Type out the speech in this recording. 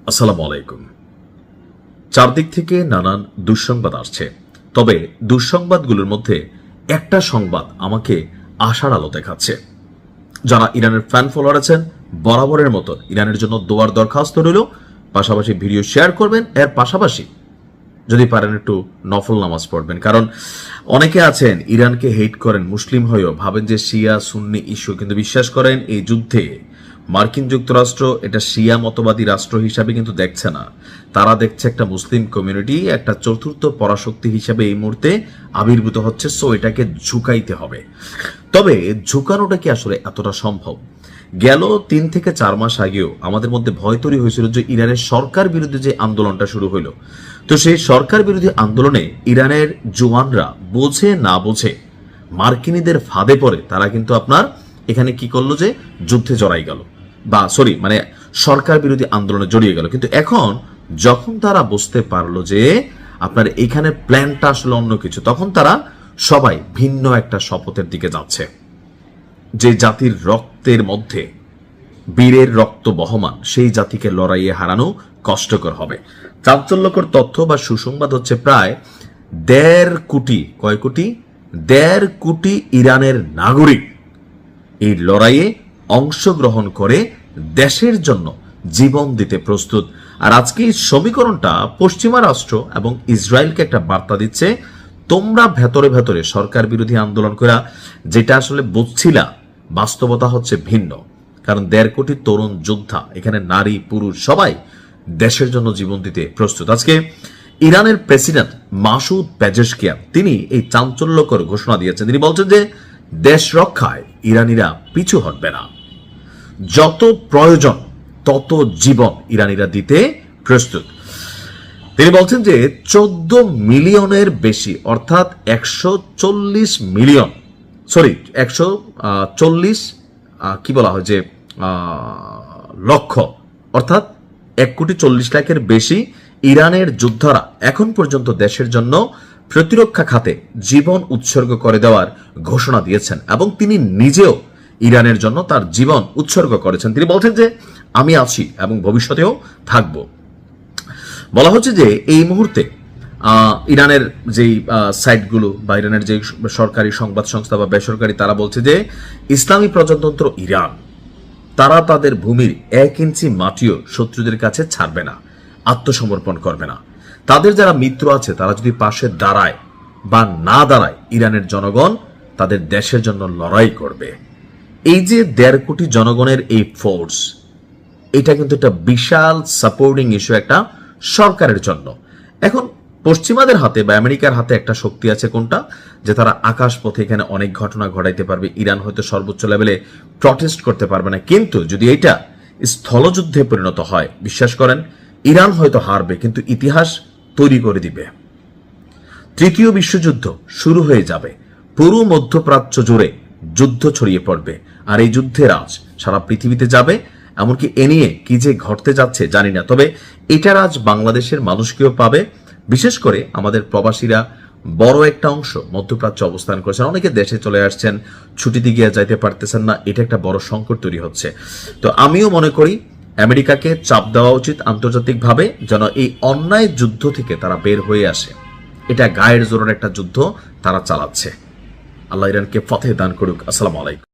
আসসালামু আলাইকুম। চারদিক থেকে নানান দুঃসংবাদ আসছে, তবে দুঃসংবাদগুলোর মধ্যে একটা সংবাদ আমাকে আশার আলো দেখাচ্ছে। যারা ইরানের ফ্যান ফলোয়ার আছেন, বরাবরের মতো ইরানের জন্য দোয়ার দরখাস্ত রইল। পাশাপাশি ভিডিও শেয়ার করবেন, এর পাশাপাশি যদি পারেন একটু নফল নামাজ পড়বেন, কারণ অনেকে আছেন ইরানকে হেট করেন, মুসলিম হয়েও ভাবেন যে শিয়া সুন্নি ইস্যু, কিন্তু বিশ্বাস করেন এই যুদ্ধে মার্কিন যুক্তরাষ্ট্র এটা শিয়া মতবাদী রাষ্ট্র হিসাবে কিন্তু দেখছে না। তারা দেখছে একটা মুসলিম কমিউনিটি একটা চতুর্থ পরাশক্তি হিসাবে এই মুহূর্তে আবির্ভূত হচ্ছে। সো এটাকে ঝুঁকাইতে হবে। তবে ঝুঁকানোটা কি আসলে এতটা সম্ভব? গেল 3 থেকে 4 মাস আগেও আমাদের মধ্যে ভয় তৈরি হয়েছিল যে ইরানের সরকার বিরোধী যে আন্দোলনটা শুরু হইল, তো সেই সরকার বিরোধী আন্দোলনে ইরানের জওয়ানরা বোঝে না বোঝে মার্কিনীদের ফাঁদে পড়ে তারা কিন্তু আপনার এখানে কি করলো যে যুদ্ধে জড়াই গেল, বা মানে সরকার বিরোধী আন্দোলনে জড়িয়ে গেল। কিন্তু এখন যখন তারা বুঝতে পারলো যে আপনার এখানে প্ল্যানটা আসলে অন্য কিছু, তখন তারা সবাই ভিন্ন একটা শপথের দিকে যাচ্ছে। যে জাতির রক্তের মধ্যে বীরের রক্ত বহমান, সেই জাতিকে লড়াইয়ে হারানো কষ্টকর হবে। চাঞ্চল্যকর তথ্য বা সুসংবাদ হচ্ছে প্রায় 1.5 কোটি, কয় কোটি? 1.5 কোটি ইরানের নাগরিক এই লড়াইয়ে অংশগ্রহণ করে দেশের জন্য জীবন দিতে প্রস্তুত। আর আজকে এই সমীকরণটা পশ্চিমা রাষ্ট্র এবং ইসরায়েলকে একটা বার্তা দিচ্ছে, তোমরা ভেতরে ভেতরে সরকার বিরোধী আন্দোলন করা যেটা আসলে বুঝছিলা, বাস্তবতা হচ্ছে ভিন্ন। কারণ 1.5 কোটি তরুণ যোদ্ধা, এখানে নারী পুরুষ সবাই দেশের জন্য জীবন দিতে প্রস্তুত। আজকে ইরানের প্রেসিডেন্ট মাসুদ পেজেশকিয়ান তিনি এই চাঞ্চল্যকর ঘোষণা দিয়েছেন। তিনি বলছেন যে দেশ রক্ষায় ইরানিরা পিছু হটবে না, যত প্রয়োজন তত জীবন ইরানিরা দিতে প্রস্তুত। তিনি বলছেন যে 14 মিলিয়নের বেশি, অর্থাৎ 140 মিলিয়ন, 140 কি বলা হয় যে লক্ষ, অর্থাৎ 1,40,00,000-এর বেশি ইরানের যোদ্ধারা এখন পর্যন্ত দেশের জন্য প্রতিরক্ষা খাতে জীবন উৎসর্গ করে দেওয়ার ঘোষণা দিয়েছেন এবং তিনি নিজেও ইরানের জন্য তার জীবন উৎসর্গ করেছেন। তিনি বলছেন যে আমি আছি এবং ভবিষ্যতেও থাকব। বলা হচ্ছে যে এই মুহূর্তে ইরানের যেই সাইটগুলো বা ইরানের যে সরকারি সংবাদ সংস্থা বা বেসরকারি, তারা বলছে যে ইসলামী প্রজাতন্ত্র ইরান তারা তাদের ভূমির 1 ইঞ্চি মাটিও শত্রুদের কাছে ছাড়বে না, আত্মসমর্পণ করবে না। তাদের যারা মিত্র আছে তারা যদি পাশে দাঁড়ায় বা না দাঁড়ায়, ইরানের জনগণ তাদের দেশের জন্য লড়াই করবে। এই যে 1.5 কোটি জনগণের এই ফোর্স, এটা কিন্তু একটা বিশাল সাপোর্টিং ইস্যু একটা সরকারের জন্য। এখন পশ্চিমাদের হাতে বা আমেরিকার হাতে একটা শক্তি আছে, কোনটা? যে তারা আকাশ পথে এখানে অনেক ঘটনা ঘটাইতে পারবে। ইরান হয়তো সর্বোচ্চ লেভেলে প্রটেস্ট করতে পারবে না, কিন্তু যদি এটা স্থলযুদ্ধে পরিণত হয়, বিশ্বাস করেন ইরান হয়তো হারবে, কিন্তু ইতিহাস তৈরি করে দিবে। 3য় বিশ্বযুদ্ধ শুরু হয়ে যাবে, পুরো মধ্যপ্রাচ্য জুড়ে যুদ্ধ ছড়িয়ে পড়বে, আর এই যুদ্ধের আজ সারা পৃথিবীতে যাবে। এমনকি এ নিয়ে কি যে ঘটতে যাচ্ছে জানি না, তবে এটার আজ বাংলাদেশের মানুষকেও পাবে। বিশেষ করে আমাদের প্রবাসীরা বড় একটা অংশ মধ্যপ্রাচ্যে অবস্থান করেছেন, অনেকে দেশে চলে আসছেন, ছুটিতে গিয়ে যাইতে পারতেছেন না, এটা একটা বড় সংকট তৈরি হচ্ছে। তো আমিও মনে করি আমেরিকাকে চাপ দেওয়া উচিত আন্তর্জাতিকভাবে, যেন এই অন্যায় যুদ্ধ থেকে তারা বের হয়ে আসে। এটা গায়ের জোরের একটা যুদ্ধ তারা চালাচ্ছে। আল্লাহ ইরানকে ফতেহ দান করুক। আসসালামু আলাইকুম।